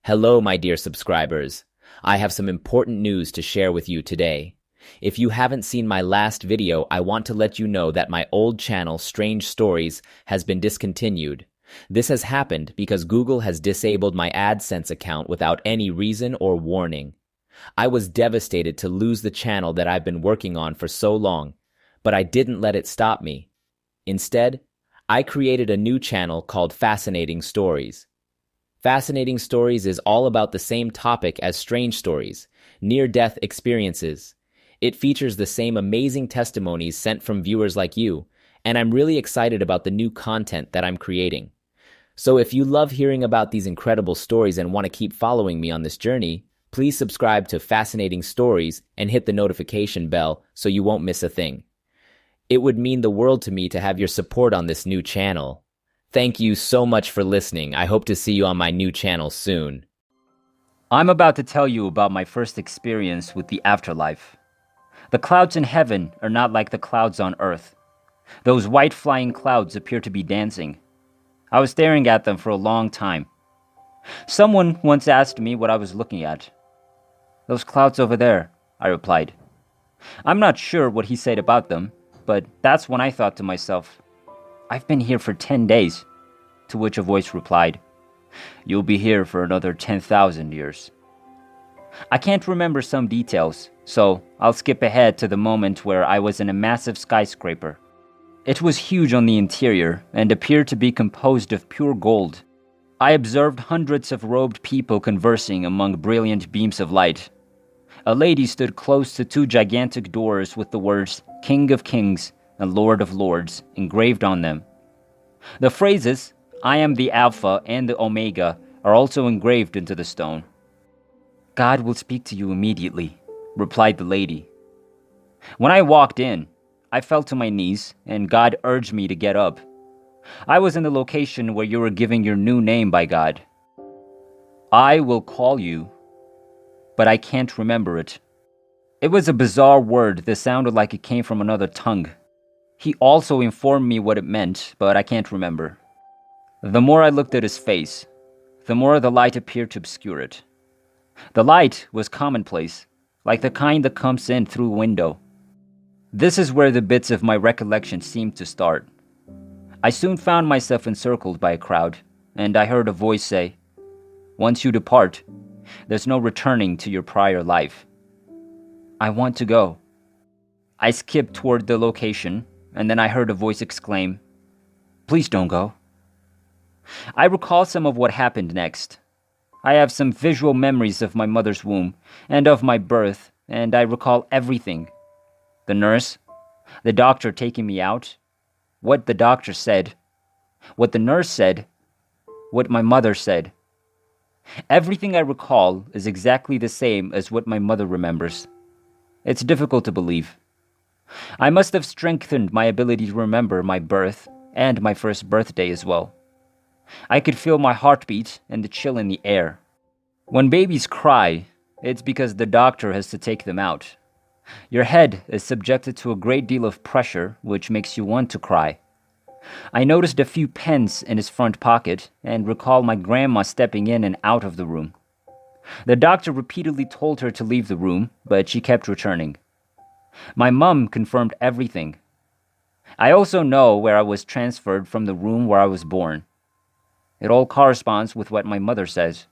Hello, my dear subscribers. I have some important news to share with you today. If you haven't seen my last video, I want to let you know that my old channel, Strange Stories, has been discontinued. This has happened because Google has disabled my AdSense account without any reason or warning. I was devastated to lose the channel that I've been working on for so long, but I didn't let it stop me. Instead, I created a new channel called Fascinating Stories. Fascinating Stories is all about the same topic as Strange Stories, near-death experiences. It features the same amazing testimonies sent from viewers like you, and I'm really excited about the new content that I'm creating. So if you love hearing about these incredible stories and want to keep following me on this journey, please subscribe to Fascinating Stories and hit the notification bell so you won't miss a thing. It would mean the world to me to have your support on this new channel. Thank you so much for listening. I hope to see you on my new channel soon. I'm about to tell you about my first experience with the afterlife. The clouds in heaven are not like the clouds on earth. Those white flying clouds appear to be dancing. I was staring at them for a long time. Someone once asked me what I was looking at. "Those clouds over there," I replied. I'm not sure what he said about them, but that's when I thought to myself, "I've been here for 10 days. To which a voice replied, "You'll be here for another 10,000 years. I can't remember some details, so I'll skip ahead to the moment where I was in a massive skyscraper. It was huge on the interior and appeared to be composed of pure gold. I observed hundreds of robed people conversing among brilliant beams of light. A lady stood close to two gigantic doors with the words King of Kings and Lord of Lords engraved on them. The phrases, "I am the Alpha and the Omega," are also engraved into the stone. "God will speak to you immediately," replied the lady. When I walked in, I fell to my knees and God urged me to get up. I was in the location where you were giving your new name by God. "I will call you, but I can't remember it." It was a bizarre word that sounded like it came from another tongue. He also informed me what it meant, but I can't remember. The more I looked at his face, the more the light appeared to obscure it. The light was commonplace, like the kind that comes in through a window. This is where the bits of my recollection seemed to start. I soon found myself encircled by a crowd, and I heard a voice say, "Once you depart, there's no returning to your prior life." I want to go. I skipped toward the location, and then I heard a voice exclaim, "Please don't go." I recall some of what happened next. I have some visual memories of my mother's womb and of my birth, and I recall everything. The nurse, the doctor taking me out, what the doctor said, what the nurse said, what my mother said. Everything I recall is exactly the same as what my mother remembers. It's difficult to believe. I must have strengthened my ability to remember my birth and my first birthday as well. I could feel my heartbeat and the chill in the air. When babies cry, it's because the doctor has to take them out. Your head is subjected to a great deal of pressure, which makes you want to cry. I noticed a few pence in his front pocket and recall my grandma stepping in and out of the room. The doctor repeatedly told her to leave the room, but she kept returning. My mum confirmed everything. I also know where I was transferred from the room where I was born. It all corresponds with what my mother says.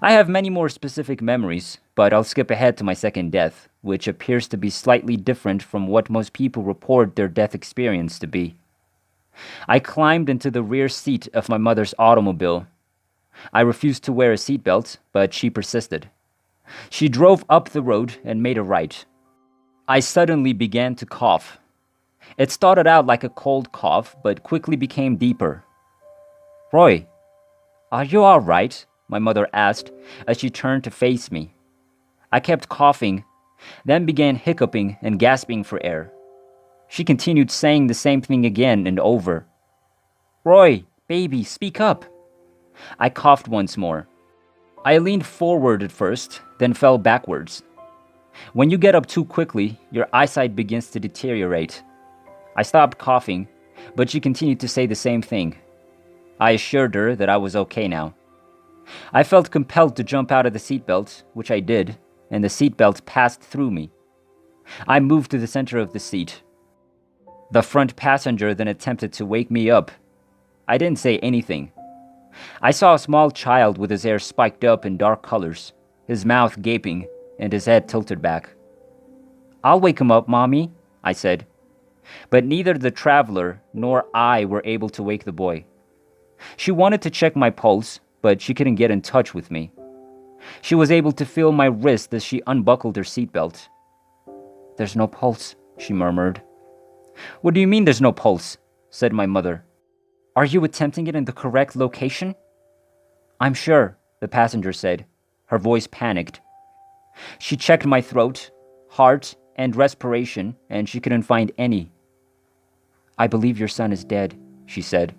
I have many more specific memories, but I'll skip ahead to my second death, which appears to be slightly different from what most people report their death experience to be. I climbed into the rear seat of my mother's automobile. I refused to wear a seatbelt, but she persisted. She drove up the road and made a right. I suddenly began to cough. It started out like a cold cough, but quickly became deeper. "Roy, are you all right?" my mother asked as she turned to face me. I kept coughing, then began hiccuping and gasping for air. She continued saying the same thing again and over. "Roy, baby, speak up." I coughed once more. I leaned forward at first, then fell backwards. When you get up too quickly, your eyesight begins to deteriorate. I stopped coughing, but she continued to say the same thing. I assured her that I was okay now. I felt compelled to jump out of the seatbelt, which I did, and the seatbelt passed through me. I moved to the center of the seat. The front passenger then attempted to wake me up. I didn't say anything. I saw a small child with his hair spiked up in dark colors, his mouth gaping, and his head tilted back. "I'll wake him up, Mommy," I said. But neither the traveler nor I were able to wake the boy. She wanted to check my pulse, but she couldn't get in touch with me. She was able to feel my wrist as she unbuckled her seatbelt. "There's no pulse," she murmured. "What do you mean there's no pulse?" said my mother. "Are you attempting it in the correct location?" "I'm sure," the passenger said, her voice panicked. She checked my throat, heart, and respiration, and she couldn't find any. "I believe your son is dead," she said.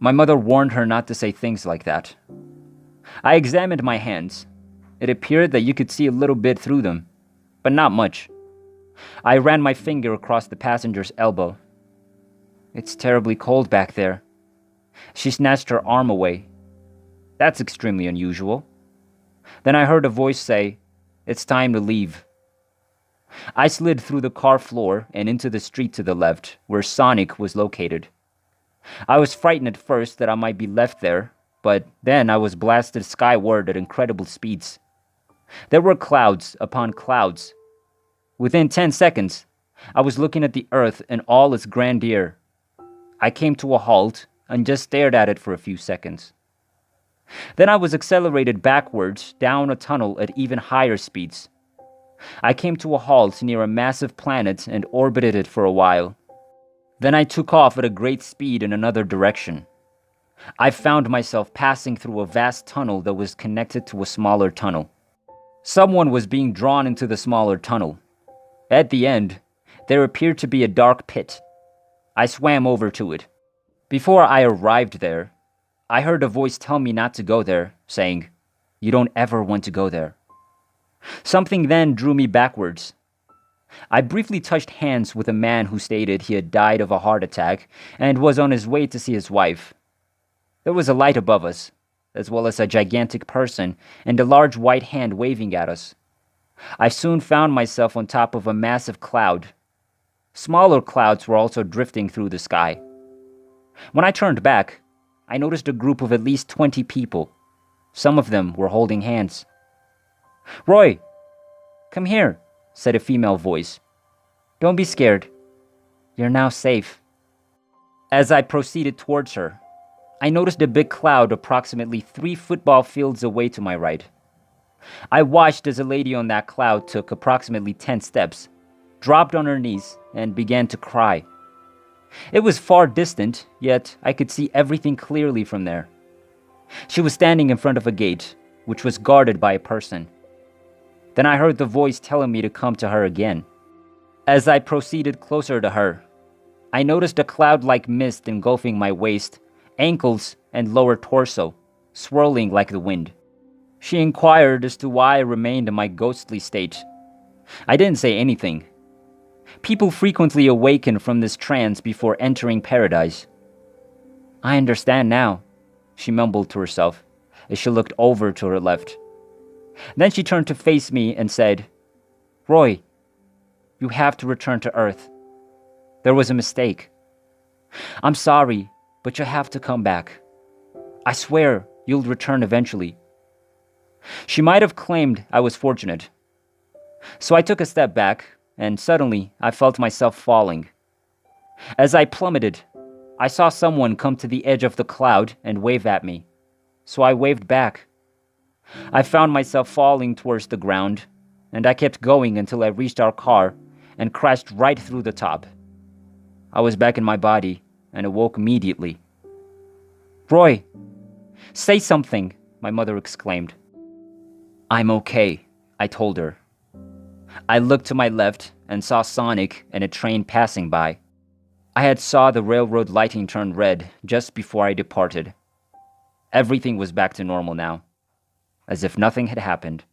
My mother warned her not to say things like that. I examined my hands. It appeared that you could see a little bit through them, but not much. I ran my finger across the passenger's elbow. "It's terribly cold back there." She snatched her arm away. "That's extremely unusual." Then I heard a voice say, "It's time to leave." I slid through the car floor and into the street to the left, where Sonic was located. I was frightened at first that I might be left there, but then I was blasted skyward at incredible speeds. There were clouds upon clouds. Within 10 seconds, I was looking at the earth in all its grandeur. I came to a halt and just stared at it for a few seconds. Then I was accelerated backwards down a tunnel at even higher speeds. I came to a halt near a massive planet and orbited it for a while. Then I took off at a great speed in another direction. I found myself passing through a vast tunnel that was connected to a smaller tunnel. Someone was being drawn into the smaller tunnel. At the end, there appeared to be a dark pit. I swam over to it. Before I arrived there, I heard a voice tell me not to go there, saying, "You don't ever want to go there." Something then drew me backwards. I briefly touched hands with a man who stated he had died of a heart attack and was on his way to see his wife. There was a light above us, as well as a gigantic person and a large white hand waving at us. I soon found myself on top of a massive cloud. Smaller clouds were also drifting through the sky. When I turned back, I noticed a group of at least 20 people. Some of them were holding hands. "Roy, come here," said a female voice. "Don't be scared. You're now safe." As I proceeded towards her, I noticed a big cloud approximately 3 football fields away to my right. I watched as a lady on that cloud took approximately 10 steps, dropped on her knees, and began to cry. It was far distant, yet I could see everything clearly from there. She was standing in front of a gate, which was guarded by a person. Then I heard the voice telling me to come to her again. As I proceeded closer to her, I noticed a cloud-like mist engulfing my waist, ankles, and lower torso, swirling like the wind. She inquired as to why I remained in my ghostly state. I didn't say anything. People frequently awaken from this trance before entering paradise. "I understand now," she mumbled to herself as she looked over to her left. Then she turned to face me and said, "Roy, you have to return to Earth. There was a mistake. I'm sorry, but you have to come back. I swear you'll return eventually." She might have claimed I was fortunate. So I took a step back, and suddenly I felt myself falling. As I plummeted, I saw someone come to the edge of the cloud and wave at me. So I waved back. I found myself falling towards the ground, and I kept going until I reached our car and crashed right through the top. I was back in my body and awoke immediately. "Roy, say something," my mother exclaimed. "I'm okay," I told her. I looked to my left and saw Sonic and a train passing by. I had saw the railroad lighting turn red just before I departed. Everything was back to normal now, as if nothing had happened.